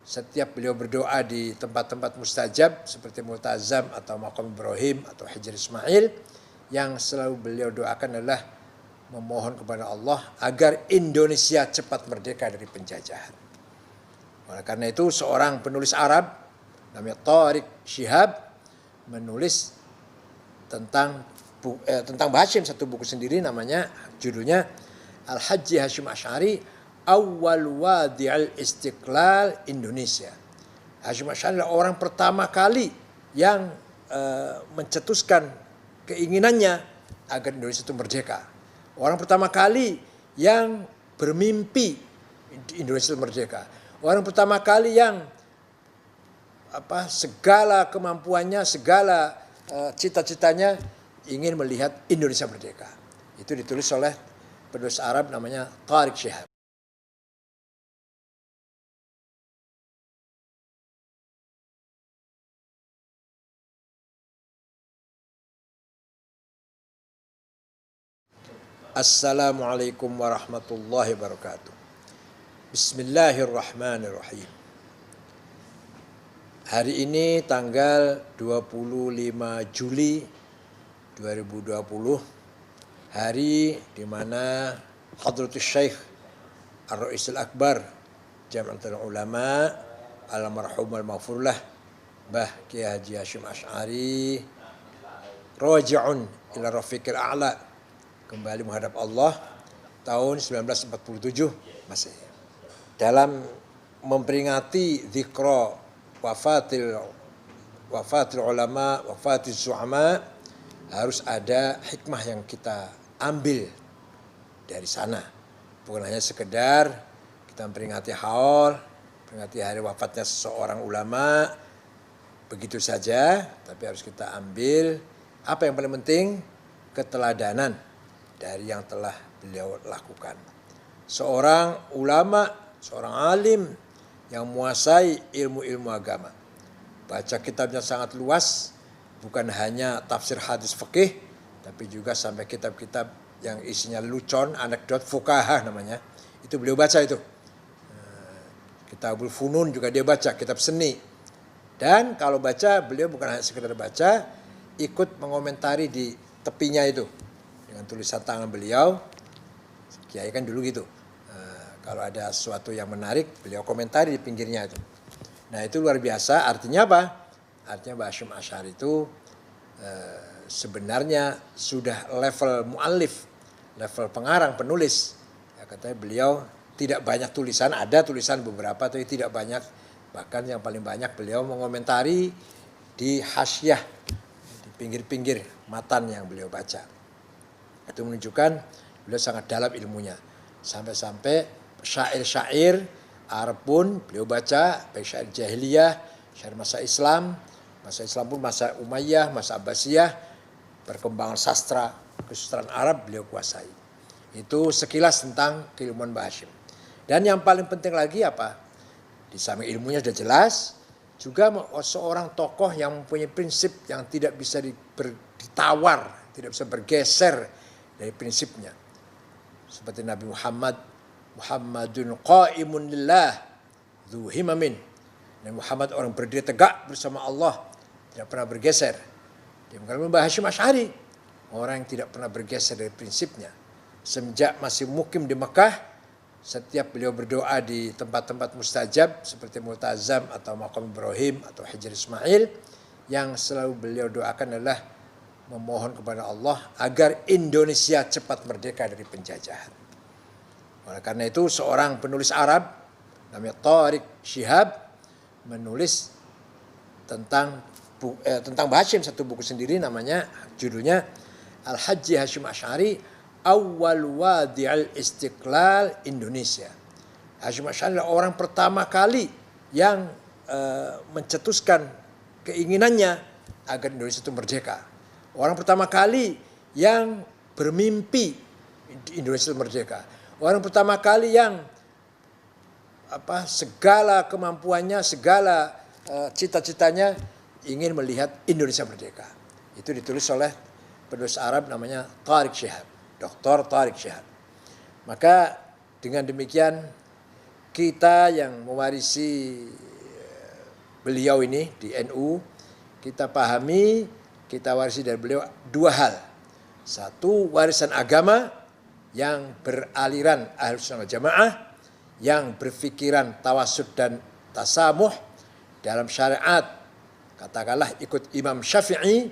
Setiap beliau berdoa di tempat-tempat mustajab seperti Multazam atau Maqam Ibrahim atau Hijr Ismail, yang selalu beliau doakan adalah memohon kepada Allah agar Indonesia cepat merdeka dari penjajahan. Oleh karena itu seorang penulis Arab namanya Tariq Shihab menulis tentang Hashim, satu buku sendiri namanya, judulnya Al-Haji Hashim Asy'ari Awal Wadi'al Istiqlal Indonesia. Hashim Asy'ari adalah orang pertama kali yang mencetuskan keinginannya agar Indonesia itu merdeka. Orang pertama kali yang bermimpi Indonesia itu merdeka. Orang pertama kali yang segala kemampuannya, segala cita-citanya ingin melihat Indonesia merdeka. Itu ditulis oleh penulis Arab namanya Tariq Shihab. Assalamualaikum warahmatullahi wabarakatuh. Bismillahirrahmanirrahim. Hari ini tanggal 25 Juli 2020, hari di mana Hadratus Syekh Ar-Ra'isul Akbar Jam'atul Ulama Al-Marhum Al-Maghfurlah Mbah Kiai Haji Hashim Asy'ari raji'un ila rafiqil a'la, kembali menghadap Allah tahun 1947 Masehi. Dalam memperingati dzikra wafatil ulama, wafatil zu'ama, harus ada hikmah yang kita ambil dari sana. Bukan hanya sekedar kita memperingati haul, memperingati hari wafatnya seseorang ulama begitu saja, tapi harus kita ambil apa yang paling penting, keteladanan dari yang telah beliau lakukan. Seorang ulama, seorang alim yang menguasai ilmu-ilmu agama. Baca kitabnya sangat luas, bukan hanya tafsir hadis fikih, tapi juga sampai kitab-kitab yang isinya lucon, anekdot, fuqaha namanya. Itu beliau baca itu. Kitabul Funun juga dia baca, kitab seni. Dan kalau baca, beliau bukan hanya sekedar baca, ikut mengomentari di tepinya itu. Dengan tulisan tangan beliau, kiai kan dulu gitu. Kalau ada sesuatu yang menarik, beliau komentari di pinggirnya itu. Nah itu luar biasa. Artinya apa? Artinya Mbah Hashim Asy'ari itu sebenarnya sudah level mu'allif, level pengarang, penulis. Ya, katanya beliau tidak banyak tulisan, ada tulisan beberapa tapi tidak banyak. Bahkan yang paling banyak beliau mengomentari di hasyah, di pinggir-pinggir matan yang beliau baca. Itu menunjukkan beliau sangat dalam ilmunya. Sampai-sampai syair-syair Arab pun beliau baca, baik syair jahiliyah, syair masa Islam pun masa Umayyah, masa Abbasiyah, perkembangan sastra, kesusastraan Arab beliau kuasai. Itu sekilas tentang keilmuan Mbah Hashim. Dan yang paling penting lagi apa? Di samping ilmunya sudah jelas, juga seorang tokoh yang mempunyai prinsip yang tidak bisa ditawar, tidak bisa bergeser dari prinsipnya. Seperti Nabi Muhammadun qa'imun lillah dzu himamin. Nabi Muhammad orang berdiri tegak bersama Allah, tidak pernah bergeser. Dia mengatakan Mbah Hashim Asy'ari, orang yang tidak pernah bergeser dari prinsipnya. Semenjak masih mukim di Mekah, setiap beliau berdoa di tempat-tempat mustajab seperti Multazam atau Maqam Ibrahim atau Hijr Ismail, yang selalu beliau doakan adalah memohon kepada Allah agar Indonesia cepat merdeka dari penjajahan. Oleh karena itu seorang penulis Arab namanya Tariq Shihab menulis tentang Mbah Hashim, satu buku sendiri namanya, judulnya Al-Haji Hashim Asy'ari Awal Wadi'al Istiqlal Indonesia. Hashim Asy'ari adalah orang pertama kali yang mencetuskan keinginannya agar Indonesia itu merdeka. Orang pertama kali yang bermimpi Indonesia itu merdeka. Orang pertama kali yang segala kemampuannya, segala cita-citanya ingin melihat Indonesia merdeka. Itu ditulis oleh penulis Arab namanya Tariq Shihab, Dr. Tariq Shihab. Maka dengan demikian kita yang mewarisi beliau ini di NU, kita pahami, kita warisi dari beliau dua hal. Satu, warisan agama yang beraliran Ahlussunnah wal Jamaah, yang berpikiran tawasud dan tasamuh dalam syariat. Katakanlah ikut Imam Syafi'i,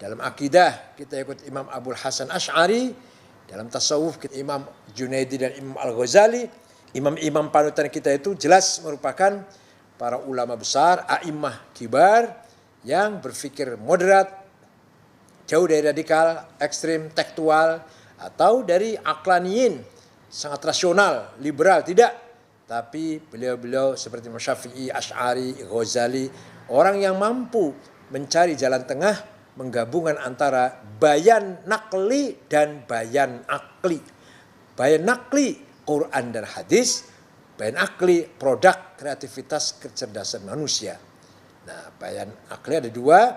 dalam akidah kita ikut Imam Abul Hasan Asy'ari, dalam tasawuf kita Imam Junaidi dan Imam Al-Ghazali. Imam-imam panutan kita itu jelas merupakan para ulama besar, a'immah kibar yang berpikir moderat, jauh dari radikal, ekstrim, tekstual, atau dari aklaniyin, sangat rasional, liberal, tidak. Tapi beliau-beliau seperti Imam Syafi'i, Asy'ari, Ghazali, orang yang mampu mencari jalan tengah, menggabungkan antara bayan nakli dan bayan akli. Bayan nakli, Quran dan hadis. Bayan akli, produk kreativitas kecerdasan manusia. Nah, bayan akli ada dua,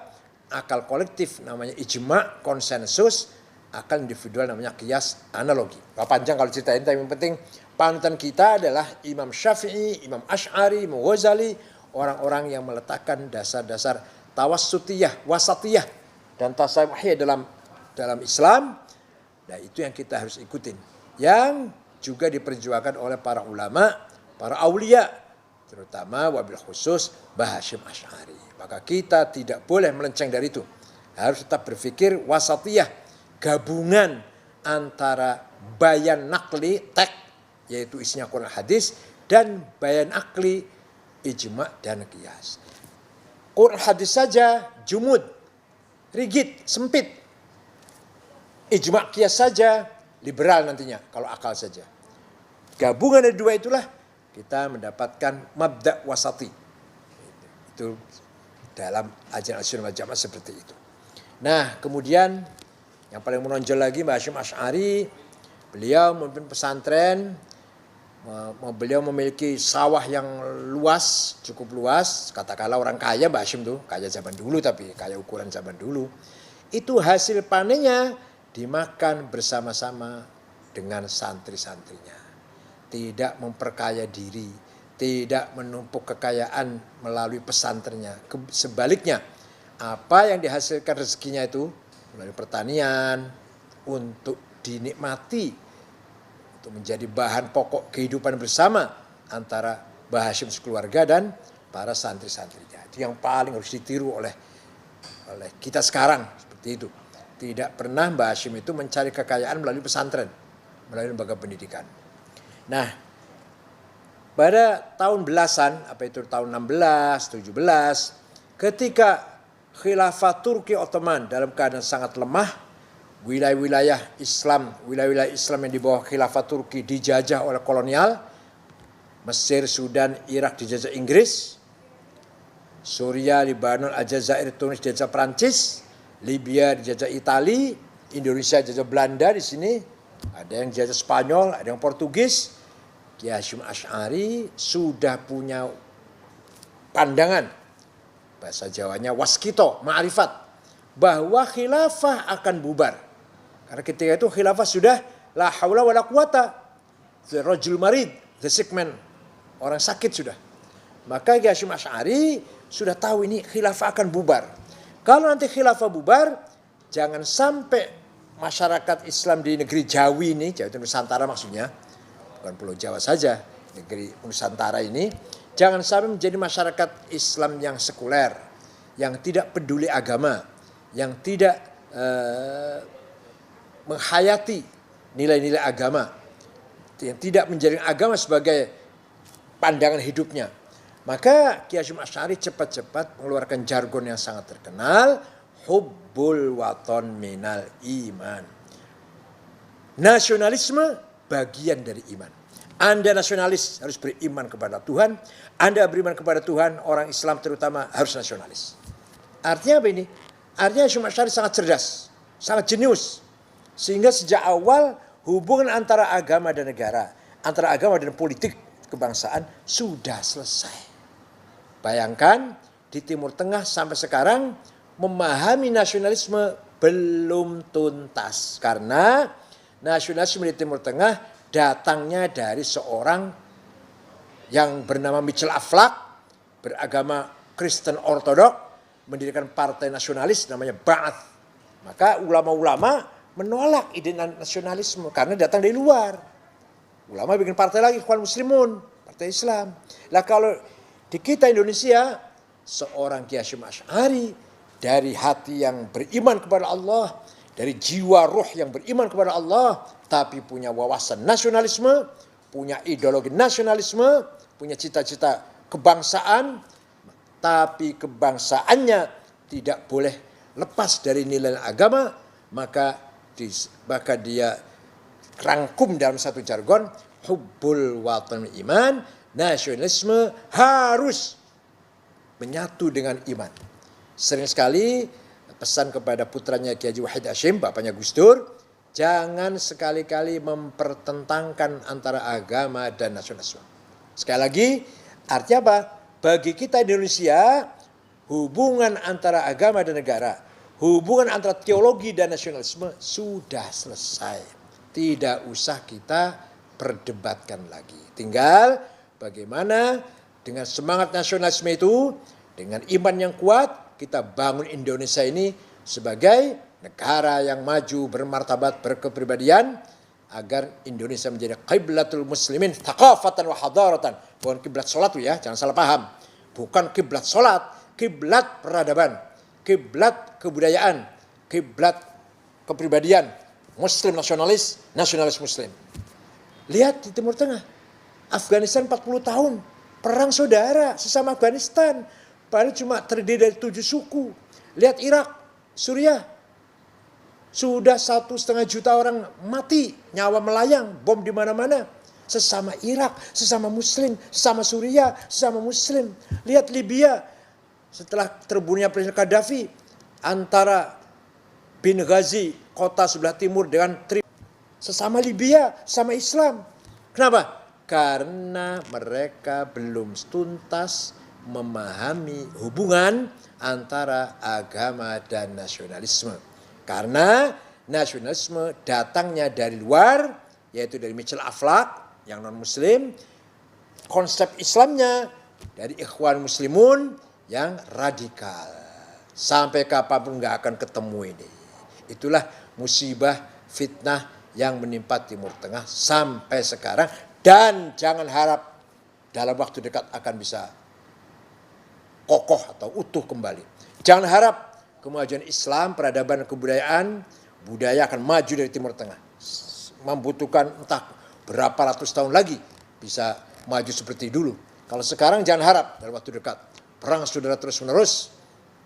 akal kolektif namanya ijma, konsensus, akal individual namanya qiyas, analogi. Gak panjang kalau ceritain, tapi yang penting panutan kita adalah Imam Syafi'i, Imam Asy'ari, Imam Ghazali, orang-orang yang meletakkan dasar-dasar tawassutiyah, wasatiyah, dan tasawufiyah dalam Islam. Nah, itu yang kita harus ikutin. Yang juga diperjuangkan oleh para ulama, para aulia, terutama wabil khusus Mbah Hasyim Asy'ari. Maka kita tidak boleh melenceng dari itu. Harus tetap berpikir wasatiyah, gabungan antara bayan nakli, tek, yaitu isinya Quran hadis, dan bayan akli, ijma dan qiyas. Quran hadis saja jumud, rigid, sempit. Ijma qiyas saja liberal nantinya kalau akal saja. Gabungan dari dua itulah kita mendapatkan mabda' wasati. Itu dalam ajaran Ahlussunnah wal Jamaah seperti itu. Nah, kemudian yang paling menonjol lagi Mbah Hasyim Asy'ari, beliau memimpin pesantren, beliau memiliki sawah yang luas, cukup luas. Katakanlah orang kaya Mbah Hasyim tuh, kaya zaman dulu tapi kaya ukuran zaman dulu. Itu hasil panennya dimakan bersama-sama dengan santri-santrinya. Tidak memperkaya diri, tidak menumpuk kekayaan melalui pesantrennya. Sebaliknya, apa yang dihasilkan rezekinya itu melalui pertanian untuk dinikmati, untuk menjadi bahan pokok kehidupan bersama antara Mbah Hasyim sekeluarga dan para santri-santrinya. Itu yang paling harus ditiru oleh kita sekarang, seperti itu. Tidak pernah Mbah Hasyim itu mencari kekayaan melalui pesantren, melalui lembaga pendidikan. Nah, pada tahun belasan, apa itu tahun 16, 17, ketika khilafah Turki Ottoman dalam keadaan sangat lemah, wilayah-wilayah Islam yang di bawah khilafah Turki dijajah oleh kolonial, Mesir, Sudan, Irak dijajah Inggris, Suriah, Lebanon, Aljazair, Tunis dijajah Prancis, Libya dijajah Itali, Indonesia dijajah Belanda di sini, ada yang dijajah Spanyol, ada yang Portugis. Kiai Hasyim Asy'ari sudah punya pandangan, bahasa Jawanya waskito, ma'rifat, bahwa khilafah akan bubar. Karena ketika itu khilafah sudah la haula wala quwata, the rajul marid, the sick man, orang sakit sudah. Maka Kiai Hasyim Asy'ari sudah tahu ini khilafah akan bubar. Kalau nanti khilafah bubar, jangan sampai masyarakat Islam di negeri Jawi ini, Jawa itu Nusantara maksudnya, bukan Pulau Jawa saja, negeri Nusantara ini, jangan sampai menjadi masyarakat Islam yang sekuler, yang tidak peduli agama, yang tidak menghayati nilai-nilai agama, yang tidak menjadikan agama sebagai pandangan hidupnya. Maka Kiai Hasyim Asy'ari cepat-cepat mengeluarkan jargon yang sangat terkenal, hubbul waton minal iman. Nasionalisme bagian dari iman. Anda nasionalis harus beriman kepada Tuhan. Anda beriman kepada Tuhan, orang Islam terutama harus nasionalis. Artinya apa ini? Artinya Hasyim Asy'ari sangat cerdas, sangat jenius. Sehingga sejak awal hubungan antara agama dan negara, antara agama dan politik kebangsaan sudah selesai. Bayangkan di Timur Tengah sampai sekarang memahami nasionalisme belum tuntas. Karena nasionalisme di Timur Tengah datangnya dari seorang yang bernama Mitchell Aflaq, beragama Kristen Ortodok mendirikan partai nasionalis namanya Ba'ath. Maka ulama-ulama menolak ide nasionalisme karena datang dari luar. Ulama bikin partai lagi, Ikhwan Muslimun, partai Islam. Lah kalau di kita Indonesia, seorang Kiai Hasyim Asy'ari dari hati yang beriman kepada Allah, dari jiwa ruh yang beriman kepada Allah, tapi punya wawasan nasionalisme, punya ideologi nasionalisme, punya cita-cita kebangsaan, tapi kebangsaannya tidak boleh lepas dari nilai agama, maka dia rangkum dalam satu jargon, hubbul watan iman, nasionalisme harus menyatu dengan iman. Sering sekali pesan kepada putranya Kiai Haji Wahid Hasyim, bapaknya Gus Dur, jangan sekali-kali mempertentangkan antara agama dan nasionalisme. Sekali lagi, artinya apa? Bagi kita di Indonesia, hubungan antara agama dan negara, hubungan antara teologi dan nasionalisme sudah selesai. Tidak usah kita perdebatkan lagi. Tinggal bagaimana dengan semangat nasionalisme itu, dengan iman yang kuat, kita bangun Indonesia ini sebagai negara yang maju, bermartabat, berkepribadian, agar Indonesia menjadi qiblatul muslimin thaqafatan wa hadaratan. Bukan kiblat salat ya, jangan salah paham. Bukan kiblat salat, kiblat peradaban, kiblat kebudayaan, kiblat kepribadian, muslim nasionalis, nasionalis muslim. Lihat di Timur Tengah, Afghanistan 40 tahun, perang saudara sesama Afghanistan, padahal cuma terdiri dari 7 suku. Lihat Irak, Suriah, sudah 1,5 juta orang mati, nyawa melayang, bom di mana-mana. Sesama Irak, sesama Muslim, sesama Suriah, sesama Muslim. Lihat Libya, setelah terbunuhnya Presiden Gaddafi, antara Benghazi, kota sebelah timur dengan sesama Libya, sama Islam. Kenapa? Karena mereka belum tuntas memahami hubungan antara agama dan nasionalisme. Karena nasionalisme datangnya dari luar, yaitu dari Michel Aflaq yang non-muslim, konsep Islamnya dari Ikhwan Muslimun yang radikal. Sampai kapanpun nggak akan ketemu ini. Itulah musibah fitnah yang menimpa Timur Tengah sampai sekarang, dan jangan harap dalam waktu dekat akan bisa kokoh atau utuh kembali. Jangan harap kemajuan Islam, peradaban, kebudayaan, budaya akan maju dari Timur Tengah. Membutuhkan entah berapa ratus tahun lagi bisa maju seperti dulu. Kalau sekarang jangan harap dalam waktu dekat. Perang saudara terus-menerus,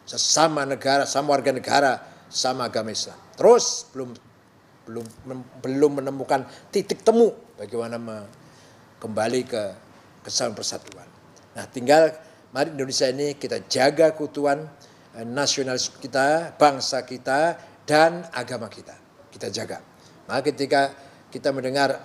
sesama negara, sama warga negara, sama agama Islam. Terus belum menemukan titik temu bagaimana kembali ke kesatuan persatuan. Nah, tinggal mari Indonesia ini kita jaga keutuhan nasionalis kita, bangsa kita, dan agama kita. Kita jaga. Maka ketika kita mendengar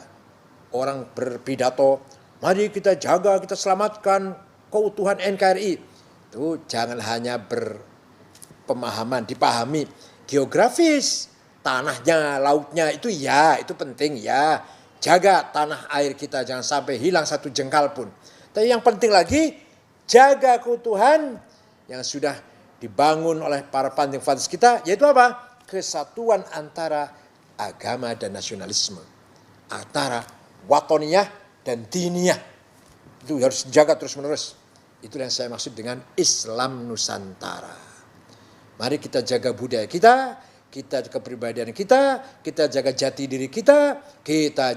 orang berpidato, mari kita jaga, kita selamatkan keutuhan NKRI. Itu jangan hanya berpemahaman, dipahami geografis, tanahnya, lautnya, itu ya, itu penting ya. Jaga tanah air kita, jangan sampai hilang satu jengkal pun. Tapi yang penting lagi, jaga keutuhan yang sudah dibangun oleh para founding-fathers kita, yaitu apa? Kesatuan antara agama dan nasionalisme. Antara watoniyah dan diniyah. Itu harus dijaga terus-menerus. Itu yang saya maksud dengan Islam Nusantara. Mari kita jaga budaya kita kepribadian kita jaga jati diri kita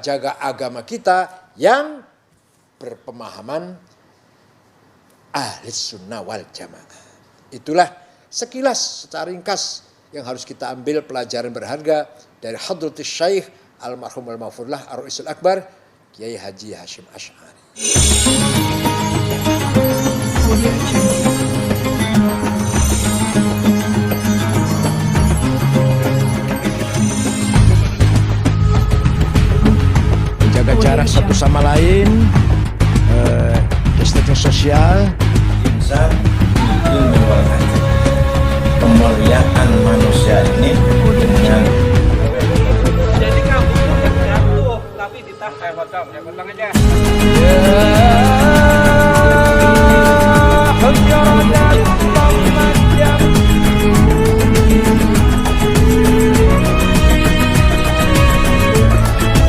jaga agama kita yang berpemahaman ahli sunnah wal jamaah. Itulah sekilas secara ringkas yang harus kita ambil pelajaran berharga dari Hadratus Syekh Almarhum Al-Maghfurlah Ar-Ra'isul Akbar Kiai Haji Hasyim Asy'ari.